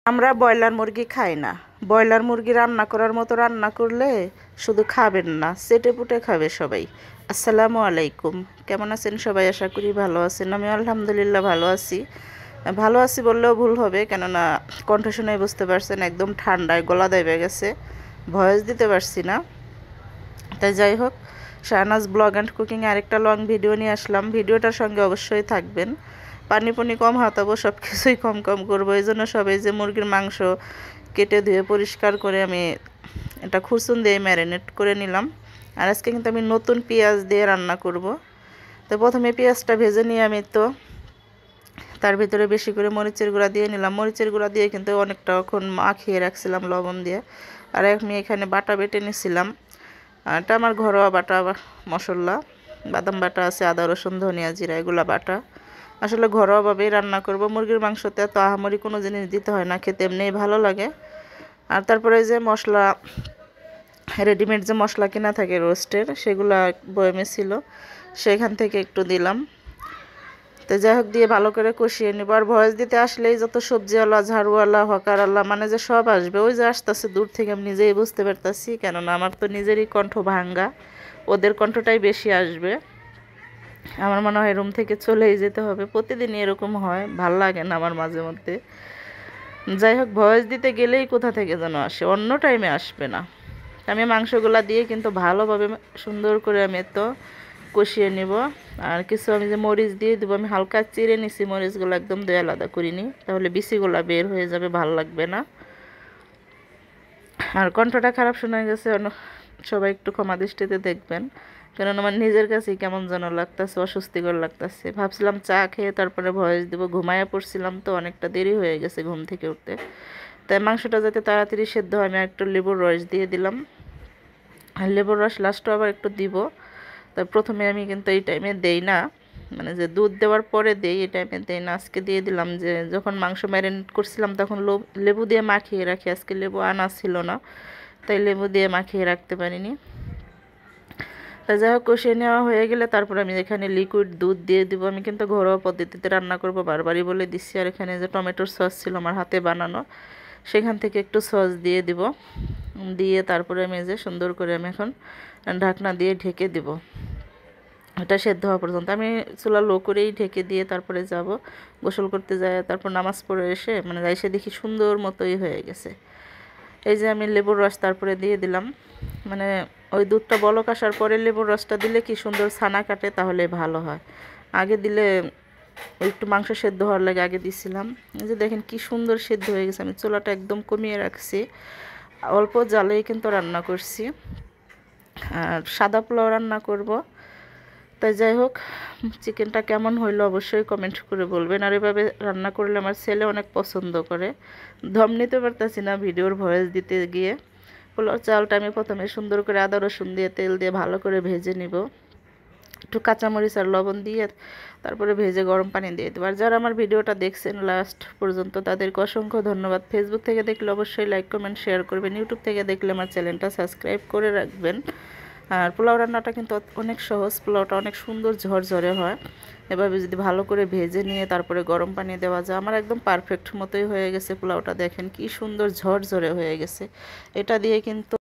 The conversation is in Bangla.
আমরা ব্রয়লার মুরগি খাই না। ব্রয়লার মুরগি রান্না করার মতো রান্না করলে শুধু খাবেন না, চেটে পুটে খাবে সবাই। আসসালামু আলাইকুম, কেমন আছেন সবাই? আশা করি ভালো আছেন। আমি আলহামদুলিল্লাহ ভালো আছি। ভালো আছি বললেও ভুল হবে, কেননা কণ্ঠ শুনে বুঝতে পারছেন একদম ঠান্ডায় গলা দেবে গেছে, ভয়েস দিতে পারছি না। তাই যাই হোক, শাহনাজ ব্লগ অ্যান্ড কুকিং আরেকটা লং ভিডিও নিয়ে আসলাম। ভিডিওটার সঙ্গে অবশ্যই থাকবেন। পানি কম হাতাবো, সব কিছুই কম করবো। এই জন্য সবাই যে মুরগির মাংস কেটে ধুয়ে পরিষ্কার করে আমি এটা খুরসুন দিয়ে ম্যারিনেট করে নিলাম। আর আজকে কিন্তু আমি নতুন পেঁয়াজ দিয়ে রান্না করব। তো প্রথমে পেঁয়াজটা ভেজে নিয়ে আমি তার ভিতরে বেশি করে মরিচের গুঁড়া দিয়ে নিলাম। মরিচের গুঁড়া দিয়ে কিন্তু অনেকটাক্ষণ মাখিয়ে রাখছিলাম লবণ দিয়ে। আর আমি এখানে বাটা বেটে নিয়েছিলাম। এটা আমার ঘরোয়া বাটা মশলা, বাদাম বাটা আছে, আদা রসুন ধনিয়া জিরা এগুলো বাটা। আসলে ঘরোয়াভাবেই রান্না করব। মুরগির মাংসতে এত আহামরি কোনো জিনিস দিতে হয় না, খেতে এমনিই ভালো লাগে। আর তারপরে যে মশলা, রেডিমেড যে মশলা কেনা থাকে রোস্টের, সেগুলো বয়মে ছিল, সেখান থেকে একটু দিলাম। তো যাই হোক, দিয়ে ভালো করে কষিয়ে নেব। আর ভয়েস দিতে আসলেই যত সবজিওয়ালা, ঝাড়ুওয়ালা, হকারওয়ালা মানে যে সব আসবে, ওই যে আসতেছে দূর থেকে আমি নিজেই বুঝতে পারতাছি, কেননা আমার তো নিজেরই কণ্ঠ ভাঙ্গা, ওদের কণ্ঠটাই বেশি আসবে। আমার মনে হয় রুম থেকে চলেই যেতে হবে। প্রতিদিনই এরকম হয়, ভাল লাগে না আমার মাঝে মধ্যে। যাই হোক, ভয়েস দিতে গেলেই কোথা থেকে যেন আসে, অন্য টাইমে আসবে না। আমি মাংসগুলা দিয়ে কিন্তু ভালোভাবে সুন্দর করে আমি কষিয়ে নিব। আর কিছু আমি যে মরিচ দিয়ে দেবো, আমি হালকা চিড়ে নিছি মরিচগুলো, একদম দিয়ে আলাদা করিনি, তাহলে বিচিগুলা বের হয়ে যাবে, ভাল লাগবে না। আর কণ্ঠটা খারাপ শোনা গেছে, সবাই একটু ক্ষমা দৃষ্টিতে দেখবেন, কারণ আমার নিজের কাছেই কেমন যেন লাগতেছে, অস্বস্তিকর লাগতেছে। ভাবছিলাম চা খেয়ে তারপরে ভয়েস দেবো, ঘুমাইয়া পড়ছিলাম তো, অনেকটা দেরি হয়ে গেছে ঘুম থেকে উঠতে। তাই মাংসটা যাতে তাড়াতাড়ি সেদ্ধ হয়, আমি একটু লেবুর রস দিয়ে দিলাম। আর লেবুর রস লাস্টও আবার একটু দিব। তাই প্রথমে আমি কিন্তু এই টাইমে দেই না, মানে যে দুধ দেওয়ার পরে দেই, এই টাইমে দেই না। আজকে দিয়ে দিলাম, যে যখন মাংস ম্যারিনেট করছিলাম তখন লেবু দিয়ে মাখিয়ে রাখি। আজকে লেবু আনা ছিল না, তাই লেবু দিয়ে মাখিয়ে রাখতে পারিনি। তা যাই হোক, কষিয়ে নেওয়া হয়ে গেলে তারপর আমি এখানে লিকুইড দুধ দিয়ে দিব। আমি কিন্তু ঘরোয়া পদ্ধতিতে রান্না করব, বারবারই বলে দিচ্ছি। আর এখানে যে টমেটোর সস ছিল আমার হাতে বানানো, সেখান থেকে একটু সস দিয়ে দিব। দিয়ে তারপরে আমি যে সুন্দর করে আমি এখন ঢাকনা দিয়ে ঢেকে দিব, এটা সেদ্ধ হওয়া পর্যন্ত। আমি চুলা লো করেই ঢেকে দিয়ে তারপরে যাব গোসল করতে যায়, তারপর নামাজ পড়ে এসে এসে দেখি সুন্দর মতোই হয়ে গেছে। এই যে আমি লেবুর রস তারপরে দিয়ে দিলাম, ওই দুধটা বলক আসার পরে লেবুর রসটা দিলে কি সুন্দর ছানা কাটে, তাহলে ভালো হয়। আগে দিলে একটু মাংস সেদ্ধ হওয়ার লাগে আগে দিছিলাম। এই যে দেখেন কি সুন্দর সেদ্ধ হয়ে গেছে। আমি চুলাটা একদম কমিয়ে রাখছি, অল্প জালেই কিন্তু রান্না করছি। আর সাদা পোলাও রান্না করব। তাই যাই হোক, চিকেনটা কেমন হইলো অবশ্যই কমেন্ট করে বলবেন। আর এভাবে রান্না করলে আমার ছেলে অনেক পছন্দ করে। দম নিতে পারতেছি না ভিডিওর ভয়েস দিতে গিয়ে। পোলাও চালটা আমি প্রথমে সুন্দর করে আদা রসুন দিয়ে তেল দিয়ে ভালো করে ভেজে নিব, একটু কাঁচামরিচ আর লবণ দিয়ে তারপরে ভেজে গরম পানি দিয়ে দেবো। আর যারা আমার ভিডিওটা দেখছেন লাস্ট পর্যন্ত, তাদেরকে অসংখ্য ধন্যবাদ। ফেসবুক থেকে দেখলে অবশ্যই লাইক কমেন্ট শেয়ার করবেন, ইউটিউব থেকে দেখলে আমার চ্যানেলটা সাবস্ক্রাইব করে রাখবেন। আর পোলাও রান্নাটা কিন্তু অনেক সহজ, পোলাওটা অনেক সুন্দর ঝরঝরে হয়। এভাবে যদি ভালো করে ভেজে নিয়ে তারপরে গরম পানি দেওয়া যায়, আমার একদম পারফেক্ট মতোই হয়ে গেছে পোলাওটা। দেখেন কি সুন্দর ঝরঝরে হয়ে গেছে। এটা দিয়ে কিন্তু